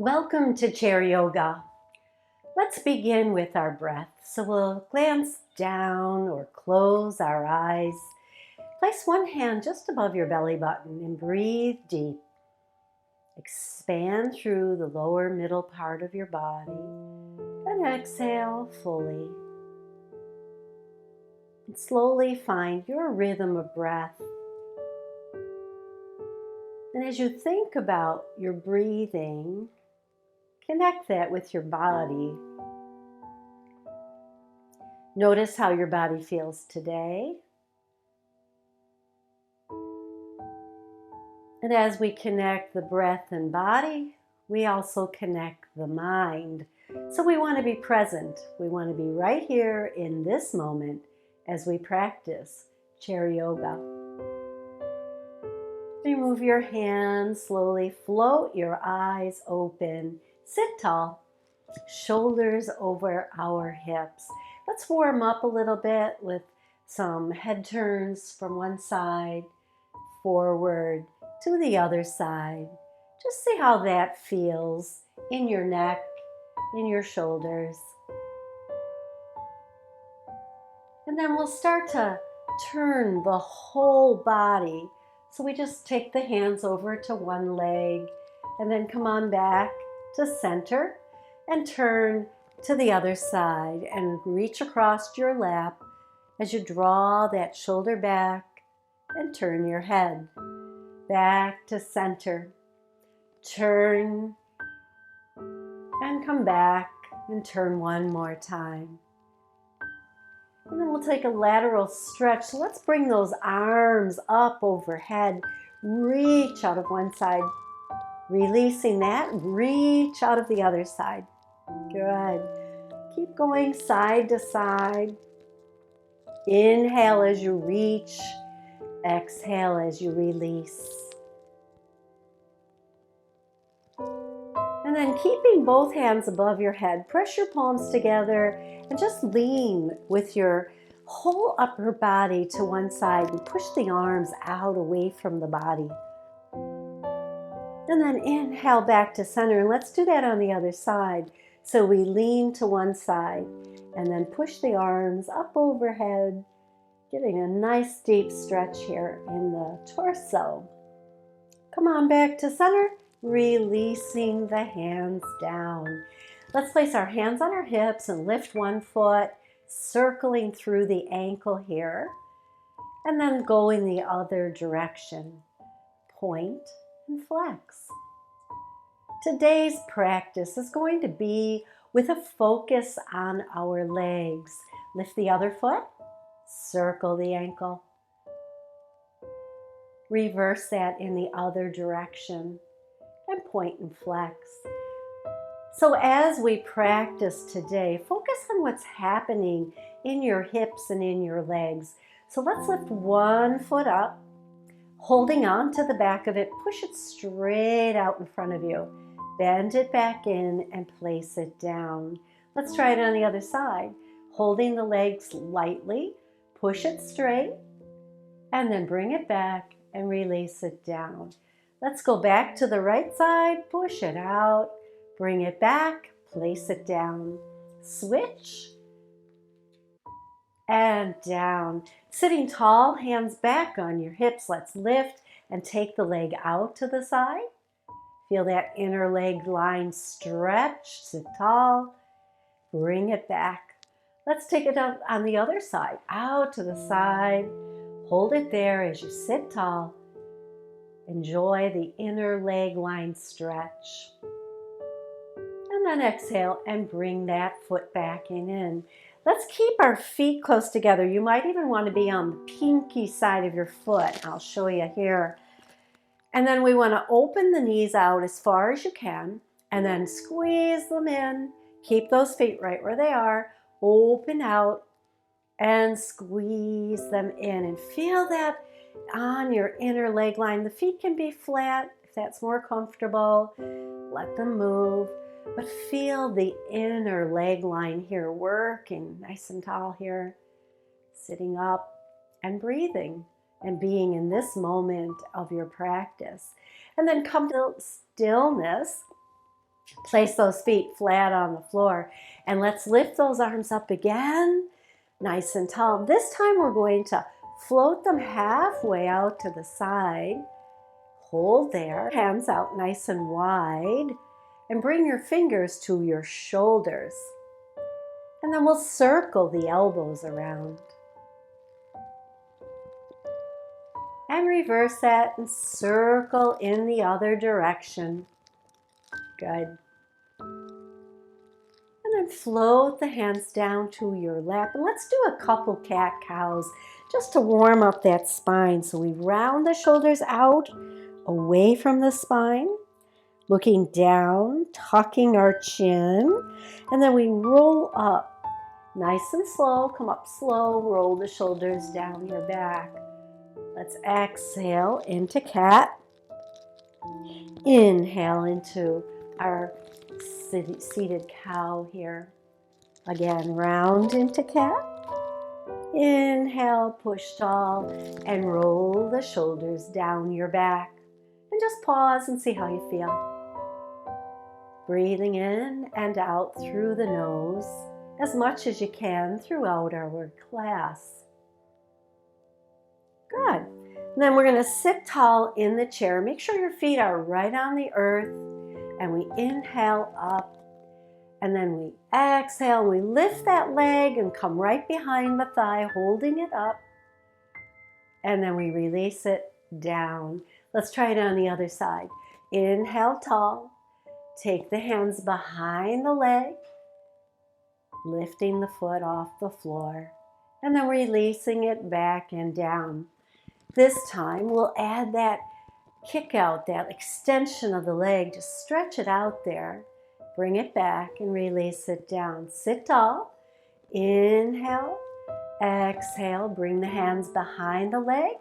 Welcome to Chair Yoga. Let's begin with our breath. So we'll glance down or close our eyes. Place one hand just above your belly button and breathe deep. Expand through the lower middle part of your body. Then exhale fully. And slowly find your rhythm of breath. And as you think about your breathing, connect that with your body. Notice how your body feels today. And as we connect the breath and body, we also connect the mind. So we want to be present. We want to be right here in this moment as we practice Chair Yoga. Remove your hands, slowly float your eyes open. Sit tall, shoulders over our hips. Let's warm up a little bit with some head turns from one side forward to the other side. Just see how that feels in your neck, in your shoulders. And then we'll start to turn the whole body. So we just take the hands over to one leg and then come on back to center and turn to the other side and reach across your lap as you draw that shoulder back and turn your head back to center. Turn and come back and turn one more time. And then we'll take a lateral stretch. So let's bring those arms up overhead. Reach out of one side. Releasing that, reach out of the other side. Good. Keep going side to side. Inhale as you reach. Exhale as you release. And then keeping both hands above your head, press your palms together and just lean with your whole upper body to one side and push the arms out away from the body. And then inhale back to center, and let's do that on the other side. So we lean to one side and then push the arms up overhead, getting a nice deep stretch here in the torso. Come on back to center, releasing the hands down. Let's place our hands on our hips and lift one foot, circling through the ankle here, and then go in the other direction. Point and flex. Today's practice is going to be with a focus on our legs. Lift the other foot, circle the ankle. Reverse that in the other direction and point and flex. So as we practice today, focus on what's happening in your hips and in your legs. So let's lift one foot up, holding on to the back of it, push it straight out in front of you. Bend it back in and place it down. Let's try it on the other side. Holding the legs lightly, push it straight, and then bring it back and release it down. Let's go back to the right side, push it out, bring it back, place it down. Switch and down. Sitting tall, hands back on your hips. Let's lift and take the leg out to the side. Feel that inner leg line stretch. Sit tall, bring it back. Let's take it out on the other side, out to the side. Hold it there as you sit tall. Enjoy the inner leg line stretch. And then exhale and bring that foot back in. Let's keep our feet close together. You might even want to be on the pinky side of your foot. I'll show you here. And then we want to open the knees out as far as you can and then squeeze them in. Keep those feet right where they are. Open out and squeeze them in and feel that on your inner leg line. The feet can be flat if that's more comfortable. Let them move, but feel the inner leg line here working nice and tall here. Sitting up and breathing and being in this moment of your practice. And then come to stillness Place those feet flat on the floor and let's lift those arms up again, nice and tall. This time we're going to float them halfway out to the side. Hold there, hands out nice and wide, and bring your fingers to your shoulders. And then we'll circle the elbows around. And reverse that and circle in the other direction. Good. And then float the hands down to your lap. And let's do a couple cat-cows just to warm up that spine. So we round the shoulders out, away from the spine, looking down, tucking our chin, and then we roll up. Nice and slow, come up slow, roll the shoulders down your back. Let's exhale into cat. Inhale into our seated cow here. Again, round into cat. Inhale, push tall, and roll the shoulders down your back. And just pause and see how you feel. Breathing in and out through the nose as much as you can throughout our class. Good. And then we're going to sit tall in the chair. Make sure your feet are right on the earth. And we inhale up. And then we exhale. And we lift that leg and come right behind the thigh, holding it up. And then we release it down. Let's try it on the other side. Inhale tall. Take the hands behind the leg, lifting the foot off the floor, and then releasing it back and down. This time we'll add that kick out, that extension of the leg. Just stretch it out there. Bring it back and release it down. Sit tall. Inhale. Exhale. Bring the hands behind the leg.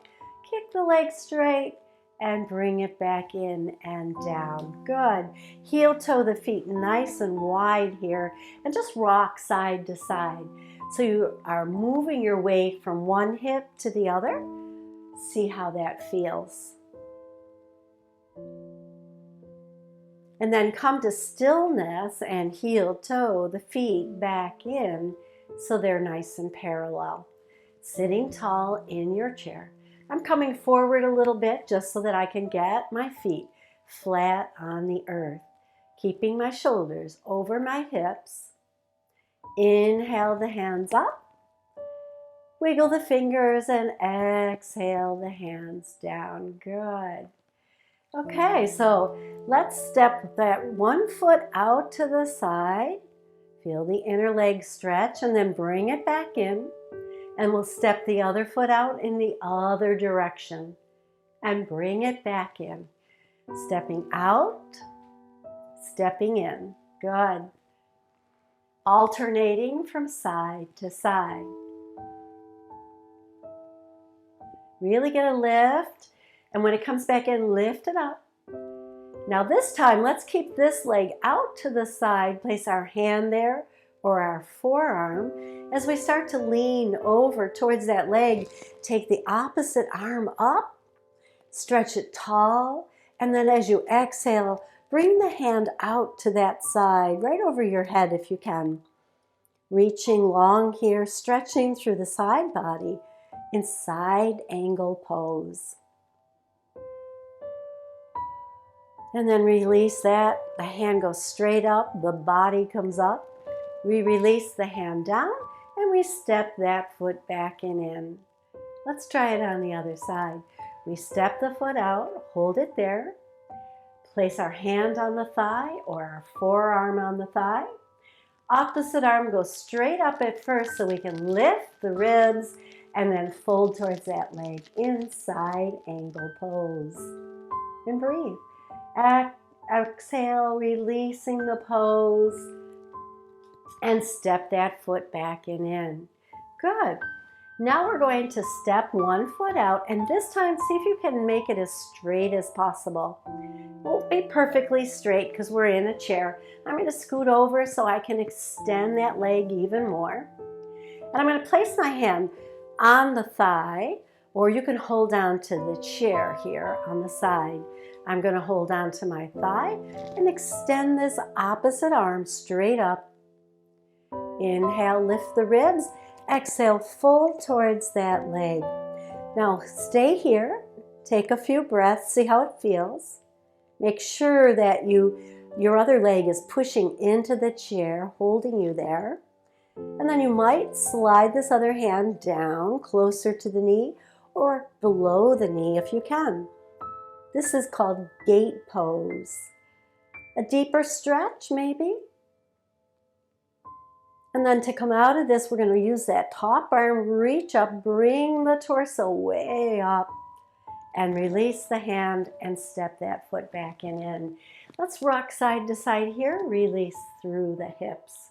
Kick the leg straight and bring it back in and down. Good. Heel toe the feet nice and wide here and just rock side to side. So you are moving your weight from one hip to the other. See how that feels. And then come to stillness and heel toe the feet back in so they're nice and parallel. Sitting tall in your chair. I'm coming forward a little bit just so that I can get my feet flat on the earth, keeping my shoulders over my hips. Inhale the hands up. Wiggle the fingers and exhale the hands down. Good. Okay, so let's step that one foot out to the side. Feel the inner leg stretch and then bring it back in. And we'll step the other foot out in the other direction and bring it back in. Stepping out, stepping in. Good. Alternating from side to side. Really get a lift. And when it comes back in, lift it up. Now this time, let's keep this leg out to the side. Place our hand there or our forearm. As we start to lean over towards that leg, take the opposite arm up, stretch it tall, and then as you exhale, bring the hand out to that side, right over your head if you can. Reaching long here, stretching through the side body in side angle pose. And then release that. The hand goes straight up, the body comes up. We release the hand down and we step that foot back and in. Let's try it on the other side. We step the foot out, hold it there. Place our hand on the thigh or our forearm on the thigh. Opposite arm goes straight up at first so we can lift the ribs and then fold towards that leg in side angle pose. And breathe. Exhale, releasing the pose. And step that foot back and in. Good. Now we're going to step one foot out, and this time see if you can make it as straight as possible. Won't be perfectly straight because we're in a chair. I'm going to scoot over so I can extend that leg even more. And I'm going to place my hand on the thigh Or you can hold on to the chair here on the side. I'm going to hold on to my thigh and extend this opposite arm straight up. Inhale, lift the ribs. Exhale, fold towards that leg. Now stay here. Take a few breaths. See how it feels. Make sure that your other leg is pushing into the chair, holding you there. And then you might slide this other hand down closer to the knee or below the knee if you can. This is called gate pose. A deeper stretch maybe. And then to come out of this, we're going to use that top arm, reach up, bring the torso way up, and release the hand and step that foot back in. Let's rock side to side here, release through the hips.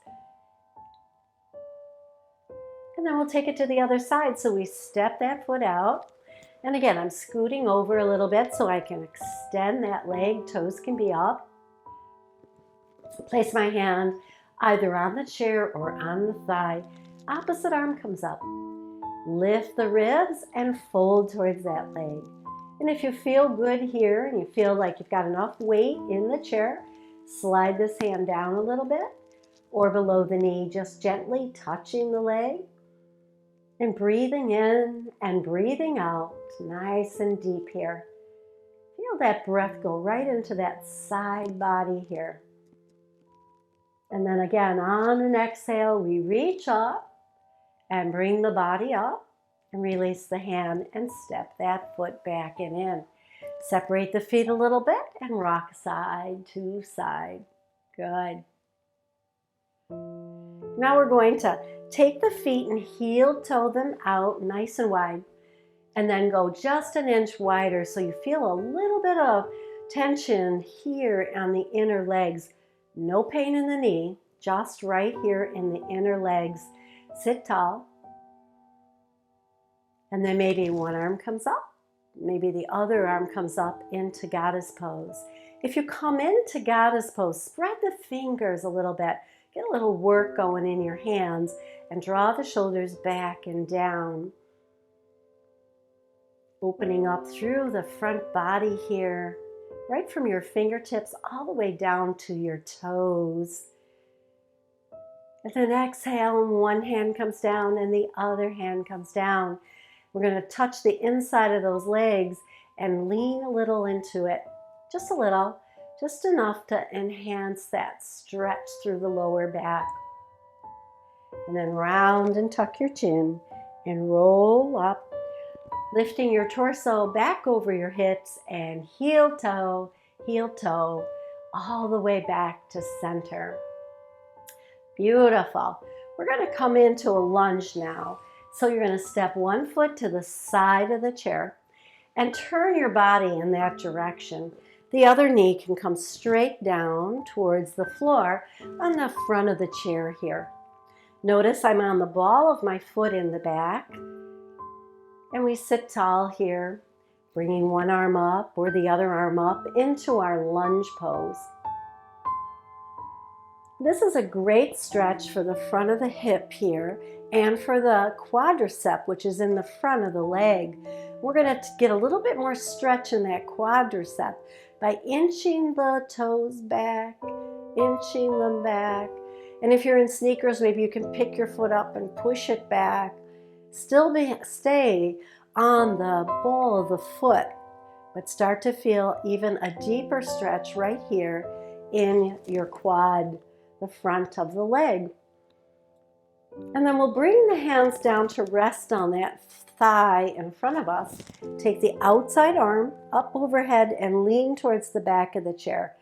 And then we'll take it to the other side. So we step that foot out. And again, I'm scooting over a little bit so I can extend that leg, toes can be up. Place my hand either on the chair or on the thigh. Opposite arm comes up. Lift the ribs and fold towards that leg. And if you feel good here and you feel like you've got enough weight in the chair, slide this hand down a little bit or below the knee, just gently touching the leg. And breathing in and breathing out, nice and deep here. Feel that breath go right into that side body here. And then again, on an exhale, we reach up and bring the body up and release the hand and step that foot back and in. Separate the feet a little bit and rock side to side. Good. Now we're going to take the feet and heel toe them out nice and wide, and then go just an inch wider so you feel a little bit of tension here on the inner legs. No pain in the knee, just right here in the inner legs. Sit tall. And then maybe one arm comes up, maybe the other arm comes up into goddess pose. If you come into goddess pose, spread the fingers a little bit. Get a little work going in your hands and draw the shoulders back and down. Opening up through the front body here, right from your fingertips all the way down to your toes. And then exhale, and one hand comes down and the other hand comes down. We're going to touch the inside of those legs and lean a little into it, just a little. Just enough to enhance that stretch through the lower back. And then round and tuck your chin and roll up, lifting your torso back over your hips and heel toe, all the way back to center. Beautiful. We're going to come into a lunge now. So you're going to step one foot to the side of the chair and turn your body in that direction. The other knee can come straight down towards the floor on the front of the chair here. Notice I'm on the ball of my foot in the back. And we sit tall here, bringing one arm up or the other arm up into our lunge pose. This is a great stretch for the front of the hip here and for the quadricep, which is in the front of the leg. We're going to get a little bit more stretch in that quadricep by inching the toes back, inching them back. And if you're in sneakers, maybe you can pick your foot up and push it back. Stay on the ball of the foot, but start to feel even a deeper stretch right here in your quad, the front of the leg. And then we'll bring the hands down to rest on that thigh in front of us. Take the outside arm up overhead and lean towards the back of the chair.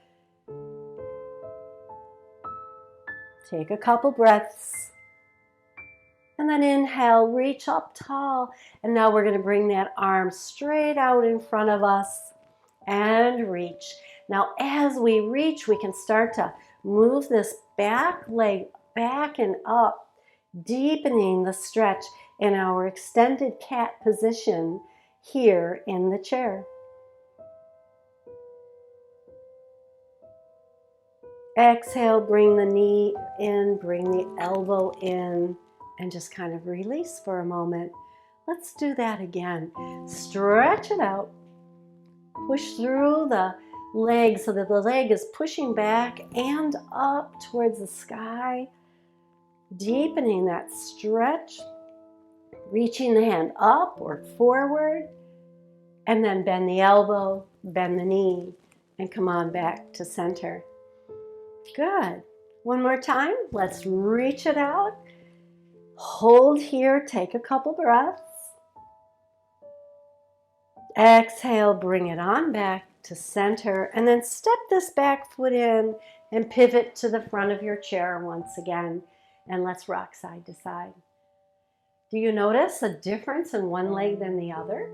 Take a couple breaths. And then inhale, reach up tall. And now we're going to bring that arm straight out in front of us and reach. Now as we reach, we can start to move this back leg back and up, deepening the stretch in our extended cat position here in the chair. Exhale, bring the knee in, bring the elbow in, and just kind of release for a moment. Let's do that again. Stretch it out. Push through the leg so that the leg is pushing back and up towards the sky. Deepening that stretch. Reaching the hand up or forward. And then bend the elbow, bend the knee, and come on back to center. Good. One more time. Let's reach it out. Hold here. Take a couple breaths. Exhale, bring it on back to center, and then step this back foot in and pivot to the front of your chair once again. And let's rock side to side. Do you notice a difference in one leg than the other?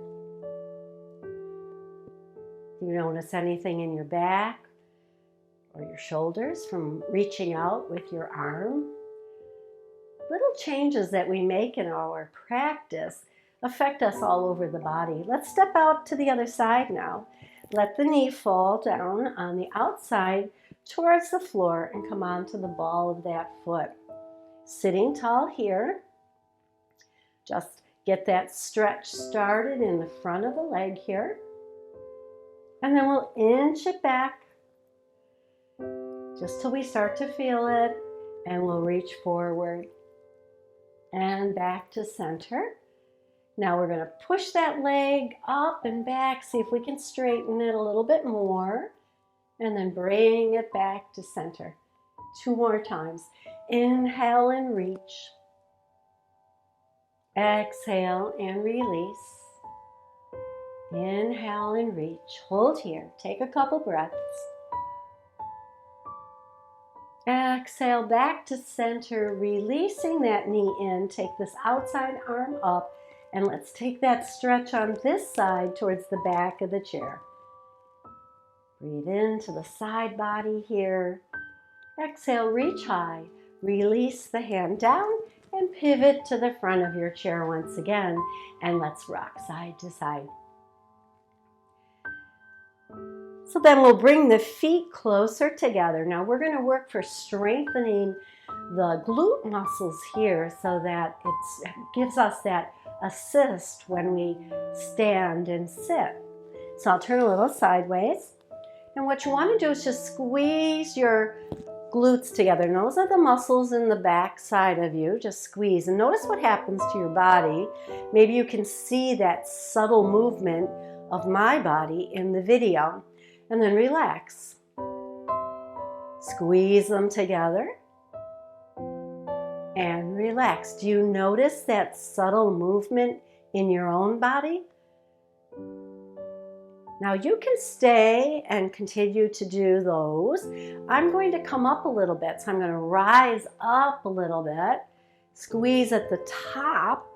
Do you notice anything in your back or your shoulders from reaching out with your arm? Little changes that we make in our practice affect us all over the body. Let's step out to the other side now. Let the knee fall down on the outside towards the floor and come onto the ball of that foot. Sitting tall here. Just get that stretch started in the front of the leg here. And then we'll inch it back just till we start to feel it. And we'll reach forward and back to center. Now we're going to push that leg up and back, see if we can straighten it a little bit more, and then bring it back to center. 2 more times. Inhale and reach. Exhale and release. Inhale and reach. Hold here. Take a couple breaths. Exhale back to center, releasing that knee in. Take this outside arm up. And let's take that stretch on this side towards the back of the chair. Breathe into the side body here. Exhale, reach high. Release the hand down and pivot to the front of your chair once again. And let's rock side to side. So then we'll bring the feet closer together. Now we're going to work for strengthening the glute muscles here so that it gives us that assist when we stand and sit. So I'll turn a little sideways. And what you want to do is just squeeze your glutes together. And those are the muscles in the back side of you. Just squeeze. And notice what happens to your body. Maybe you can see that subtle movement of my body in the video. And then relax. Squeeze them together. And relax. Do you notice that subtle movement in your own body? Now you can stay and continue to do those. I'm going to come up a little bit. So I'm going to rise up a little bit, squeeze at the top,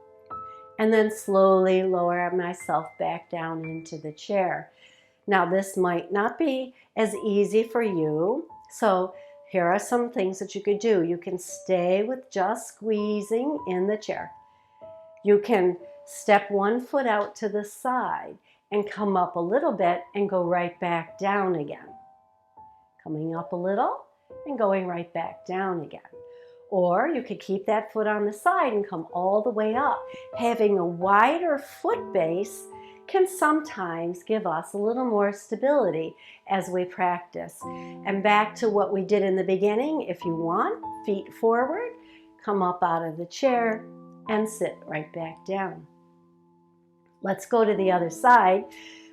and then slowly lower myself back down into the chair. Now this might not be as easy for you. So here are some things that you could do. You can stay with just squeezing in the chair. You can step one foot out to the side and come up a little bit and go right back down again. Coming up a little and going right back down again. Or you could keep that foot on the side and come all the way up. Having a wider foot base can sometimes give us a little more stability as we practice. And back to what we did in the beginning, if you want, feet forward, come up out of the chair and sit right back down. Let's go to the other side.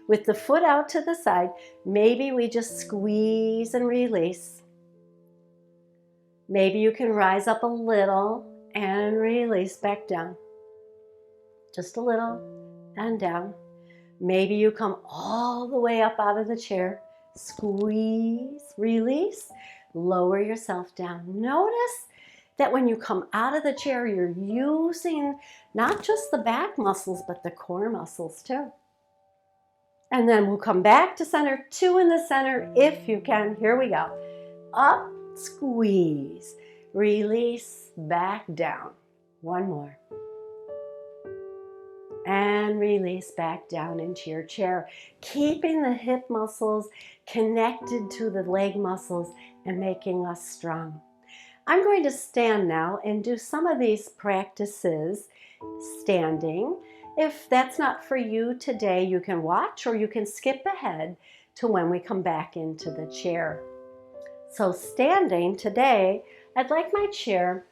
With the foot out to the side, maybe we just squeeze and release. Maybe you can rise up a little and release back down. Just a little and down. Maybe you come all the way up out of the chair, squeeze, release, lower yourself down. Notice that when you come out of the chair, you're using not just the back muscles, but the core muscles too. And then we'll come back to center, 2 in the center if you can. Here we go. Up, squeeze, release, back down. One more. And release back down into your chair, keeping the hip muscles connected to the leg muscles and making us strong. I'm going to stand now and do some of these practices standing. If that's not for you today, you can watch or you can skip ahead to when we come back into the chair. So standing today, I'd like my chair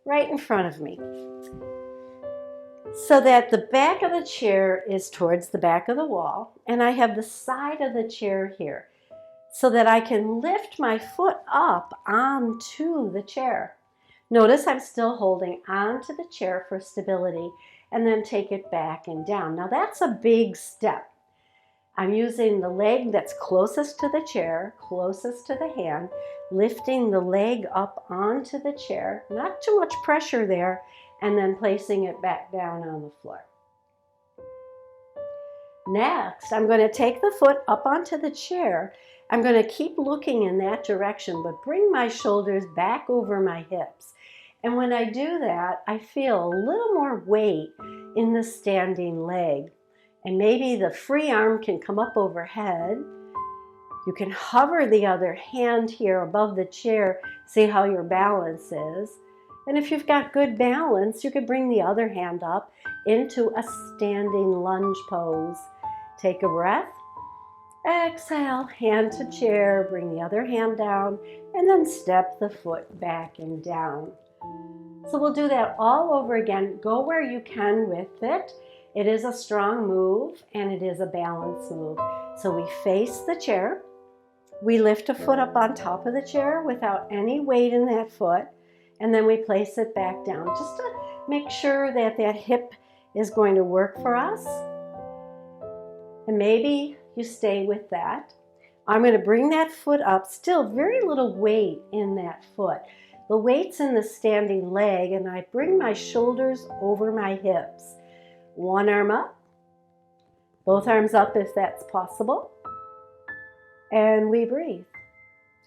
right in front of me so that the back of the chair is towards the back of the wall, and I have the side of the chair here so that I can lift my foot up onto the chair. Notice I'm still holding onto the chair for stability and then take it back and down. Now that's a big step. I'm using the leg that's closest to the chair, closest to the hand, lifting the leg up onto the chair, not too much pressure there, and then placing it back down on the floor. Next, I'm going to take the foot up onto the chair. I'm going to keep looking in that direction, but bring my shoulders back over my hips. And when I do that, I feel a little more weight in the standing leg. And maybe the free arm can come up overhead. You can hover the other hand here above the chair, see how your balance is. And if you've got good balance, you could bring the other hand up into a standing lunge pose. Take a breath. Exhale, hand to chair, bring the other hand down, and then step the foot back and down. So we'll do that all over again. Go where you can with it. It is a strong move and it is a balance move. So we face the chair. We lift a foot up on top of the chair without any weight in that foot, and then we place it back down just to make sure that that hip is going to work for us. And maybe you stay with that. I'm going to bring that foot up, still very little weight in that foot. The weight's in the standing leg, and I bring my shoulders over my hips. One arm up, both arms up if that's possible. And we breathe.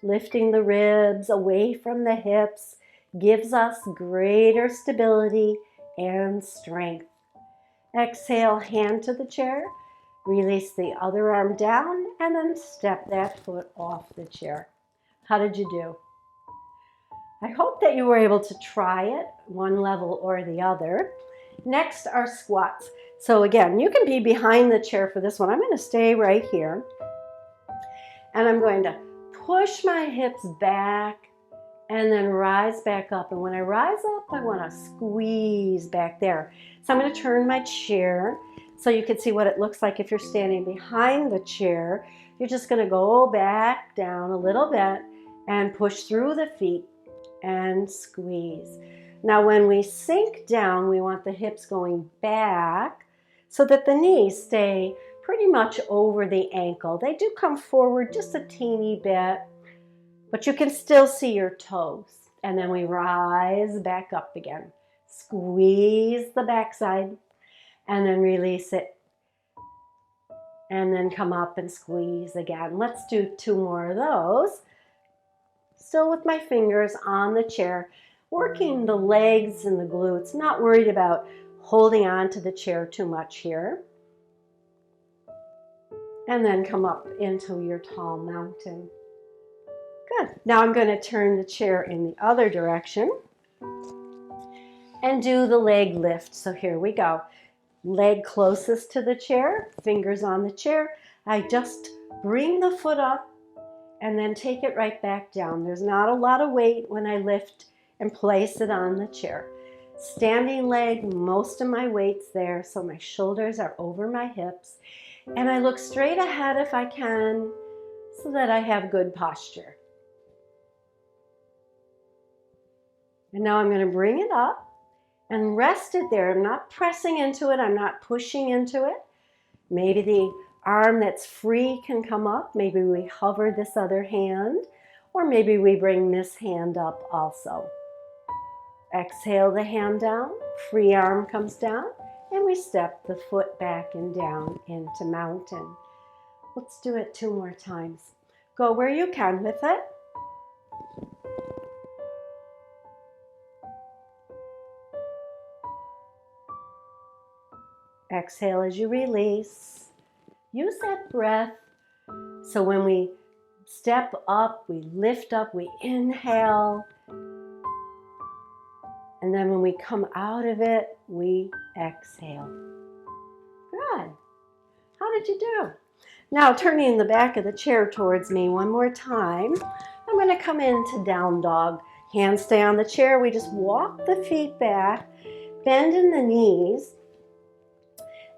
Lifting the ribs away from the hips gives us greater stability and strength. Exhale, hand to the chair. Release the other arm down and then step that foot off the chair. How did you do? I hope that you were able to try it, one level or the other. Next are squats. So again, you can be behind the chair for this one. I'm going to stay right here. And I'm going to push my hips back and then rise back up. And when I rise up, I want to squeeze back there. So I'm going to turn my chair so you can see what it looks like if you're standing behind the chair. You're just going to go back down a little bit and push through the feet and squeeze. Now when we sink down, we want the hips going back so that the knees stay pretty much over the ankle. They do come forward just a teeny bit, but you can still see your toes. And then we rise back up again. Squeeze the backside and then release it. And then come up and squeeze again. Let's do 2 more of those. Still with my fingers on the chair, working the legs and the glutes, not worried about holding on to the chair too much here. And then come up into your tall mountain. Good. Now I'm going to turn the chair in the other direction and do the leg lift. So here we go. Leg closest to the chair, fingers on the chair. I just bring the foot up and then take it right back down. There's not a lot of weight when I lift and place it on the chair. Standing leg, most of my weight's there, so my shoulders are over my hips. And I look straight ahead if I can, so that I have good posture. And now I'm going to bring it up and rest it there. I'm not pressing into it. I'm not pushing into it. Maybe the arm that's free can come up. Maybe we hover this other hand, or maybe we bring this hand up also. Exhale the hand down, free arm comes down, and we step the foot back and down into mountain. Let's do it 2 more times. Go where you can with it. Exhale as you release. Use that breath. So when we step up, we lift up, we inhale. And then when we come out of it, we exhale. Good. How did you do? Now turning the back of the chair towards me one more time. I'm going to come into down dog. Hands stay on the chair. We just walk the feet back, bend in the knees.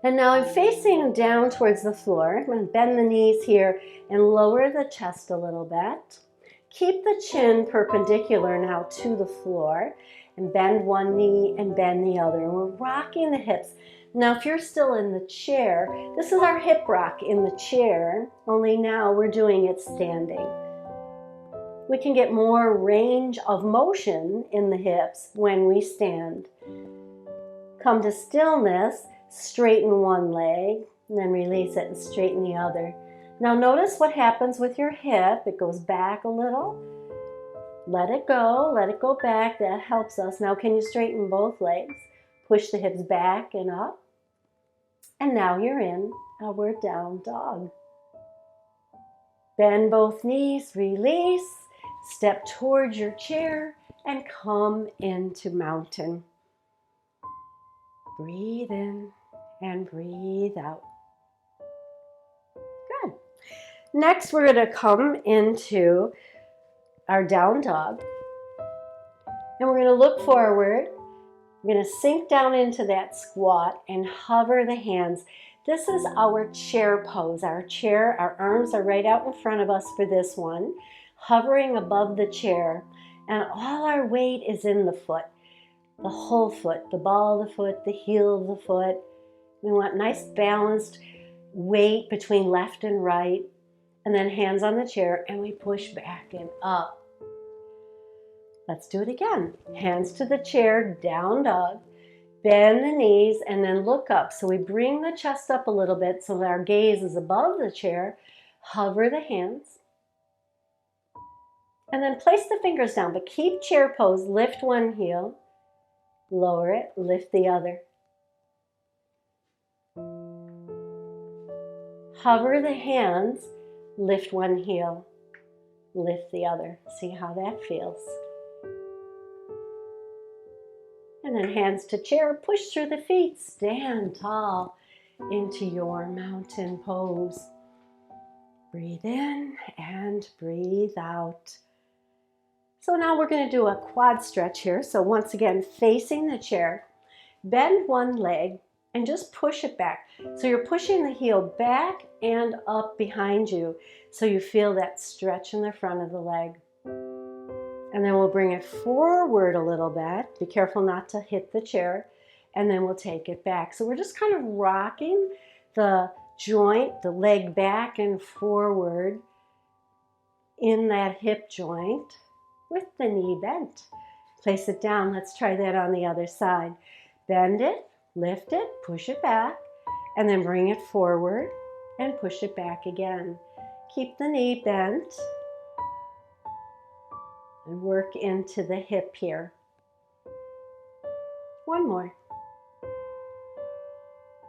And now I'm facing down towards the floor. I'm going to bend the knees here and lower the chest a little bit. Keep the chin perpendicular now to the floor and bend one knee and bend the other. And we're rocking the hips. Now, if you're still in the chair, this is our hip rock in the chair, only now we're doing it standing. We can get more range of motion in the hips when we stand. Come to stillness, straighten one leg, and then release it and straighten the other. Now notice what happens with your hip. It goes back a little. Let it go back. That helps us. Now can you straighten both legs? Push the hips back and up. And now you're in our down dog. Bend both knees, release, step towards your chair, and come into mountain. Breathe in and breathe out. Good. Next, we're going to come into our down dog. And we're going to look forward. We're going to sink down into that squat and hover the hands. This is our chair pose. Our chair, our arms are right out in front of us for this one, hovering above the chair. And all our weight is in the foot, the whole foot, the ball of the foot, the heel of the foot. We want nice balanced weight between left and right. And then hands on the chair and we push back and up. Let's do it again. Hands to the chair, down dog. Bend the knees and then look up. So we bring the chest up a little bit so that our gaze is above the chair. Hover the hands. And then place the fingers down, but keep chair pose. Lift one heel, lower it, lift the other. Hover the hands, lift one heel, lift the other. See how that feels. And then hands to chair, push through the feet, stand tall into your mountain pose. Breathe in and breathe out. So now we're going to do a quad stretch here. So once again, facing the chair, bend one leg and just push it back. So you're pushing the heel back and up behind you so you feel that stretch in the front of the leg. And then we'll bring it forward a little bit. Be careful not to hit the chair. And then we'll take it back. So we're just kind of rocking the joint, the leg back and forward in that hip joint with the knee bent. Place it down. Let's try that on the other side. Bend it, lift it, push it back, and then bring it forward and push it back again. Keep the knee bent. And work into the hip here. One more.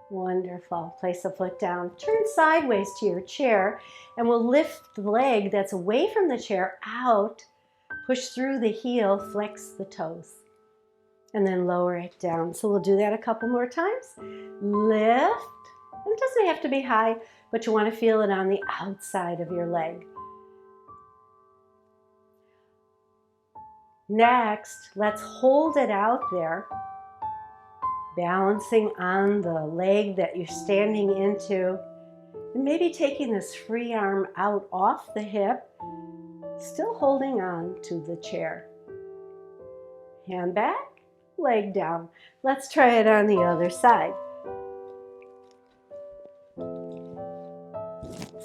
Wonderful. Place the foot down. Turn sideways to your chair and we'll lift the leg that's away from the chair out. Push through the heel, flex the toes. And then lower it down. So we'll do that a couple more times. Lift. It doesn't have to be high, but you want to feel it on the outside of your leg. Next, let's hold it out there, balancing on the leg that you're standing into, and maybe taking this free arm out off the hip, still holding on to the chair. Hand back, leg down. Let's try it on the other side.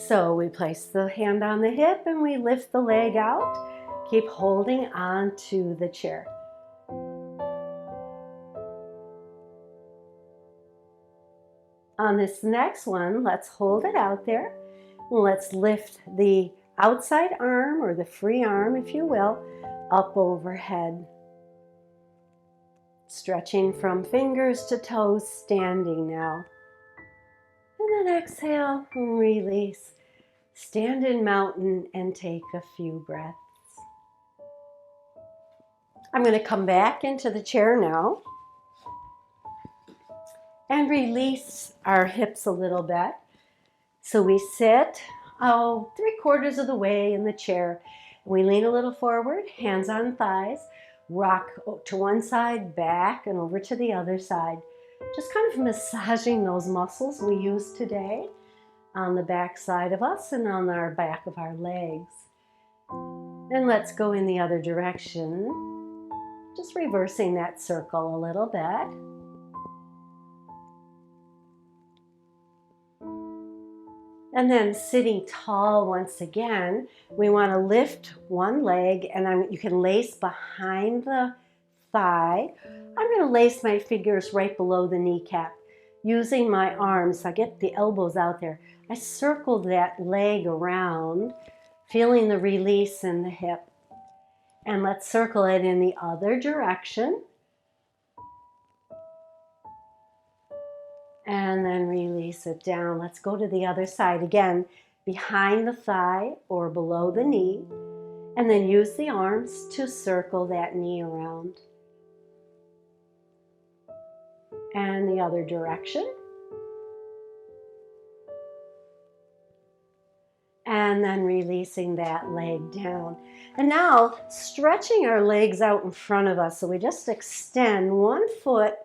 So we place the hand on the hip and we lift the leg out. Keep holding on to the chair. On this next one, let's hold it out there. Let's lift the outside arm or the free arm, if you will, up overhead. Stretching from fingers to toes, standing now. And then exhale and release. Stand in mountain and take a few breaths. I'm going to come back into the chair now. and release our hips a little bit. So we sit, 3/4 of the way in the chair. We lean a little forward, hands on thighs, rock to one side, back, and over to the other side. Just kind of massaging those muscles we use today on the back side of us and on our back of our legs. And let's go in the other direction, just reversing that circle a little bit. And then sitting tall once again, we want to lift one leg, and you can lace behind the thigh. I'm going to lace my fingers right below the kneecap, using my arms. I get the elbows out there. I circle that leg around, feeling the release in the hip. And let's circle it in the other direction. And then release it down. Let's go to the other side again, behind the thigh or below the knee. And then use the arms to circle that knee around. And the other direction. And then releasing that leg down. And now stretching our legs out in front of us. So we just extend one foot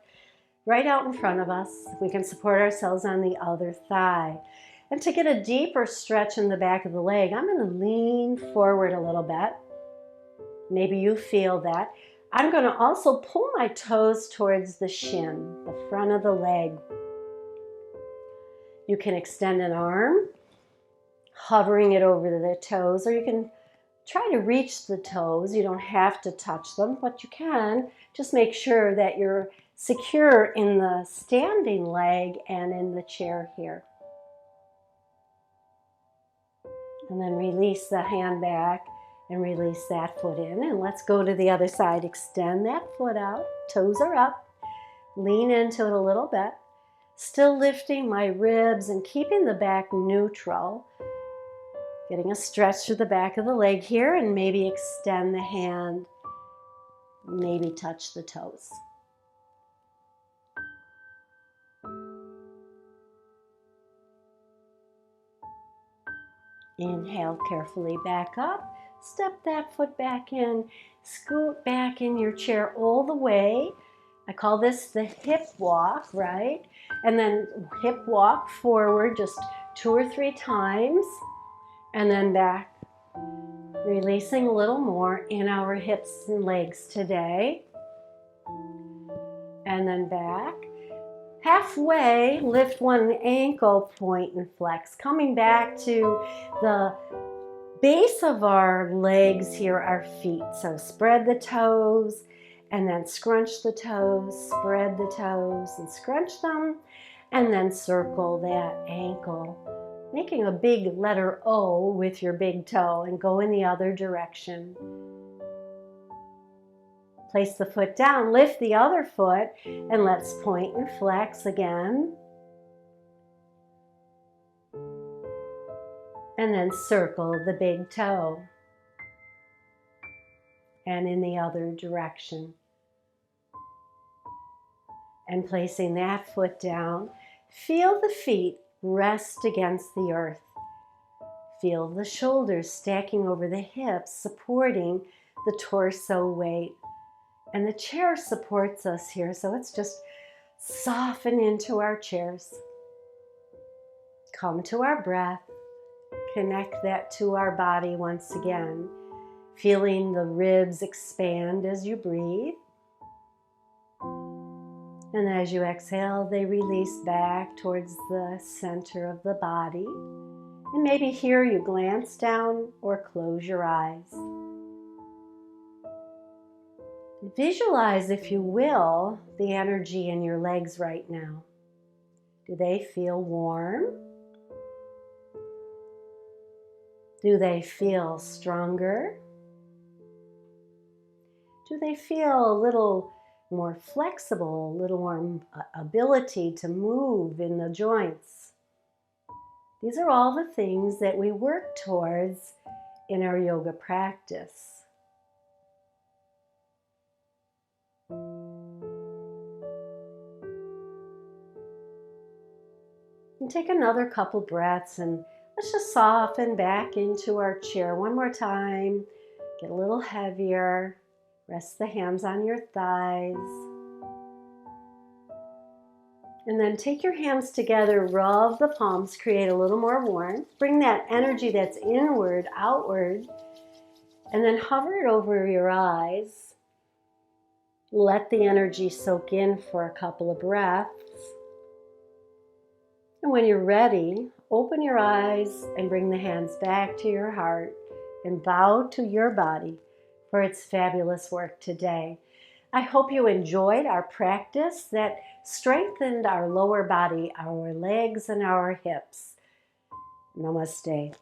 right out in front of us. We can support ourselves on the other thigh. And to get a deeper stretch in the back of the leg, I'm going to lean forward a little bit. Maybe you feel that. I'm going to also pull my toes towards the shin, the front of the leg. You can extend an arm, hovering it over the toes, or you can try to reach the toes. You don't have to touch them, but you can. Just make sure that you're secure in the standing leg and in the chair here. And then release the hand back and release that foot in. And let's go to the other side. Extend that foot out. Toes are up. Lean into it a little bit. Still lifting my ribs and keeping the back neutral. Getting a stretch through the back of the leg here, and maybe extend the hand. Maybe touch the toes. Inhale carefully back up, step that foot back in, scoot back in your chair all the way. I call this the hip walk, right? And then hip walk forward just 2 or 3 times, and then back. Releasing a little more in our hips and legs today. And then back. Halfway, lift one ankle, point and flex. Coming back to the base of our legs here, our feet. So spread the toes and then scrunch the toes, spread the toes and scrunch them, and then circle that ankle, making a big letter O with your big toe, and go in the other direction. Place the foot down, lift the other foot, and let's point and flex again. And then circle the big toe. And in the other direction. And placing that foot down, feel the feet rest against the earth. Feel the shoulders stacking over the hips, supporting the torso weight. And the chair supports us here, so let's just soften into our chairs. Come to our breath. Connect that to our body once again. Feeling the ribs expand as you breathe. And as you exhale, they release back towards the center of the body. And maybe here you glance down or close your eyes. Visualize, if you will, the energy in your legs right now. Do they feel warm? Do they feel stronger? Do they feel a little more flexible, a little more ability to move in the joints? These are all the things that we work towards in our yoga practice. And take another couple breaths and let's just soften back into our chair one more time. Get a little heavier. Rest the hands on your thighs. And then take your hands together, rub the palms, create a little more warmth. Bring that energy that's inward, outward, and then hover it over your eyes. Let the energy soak in for a couple of breaths. And when you're ready, open your eyes and bring the hands back to your heart and bow to your body for its fabulous work today. I hope you enjoyed our practice that strengthened our lower body, our legs, and our hips. Namaste.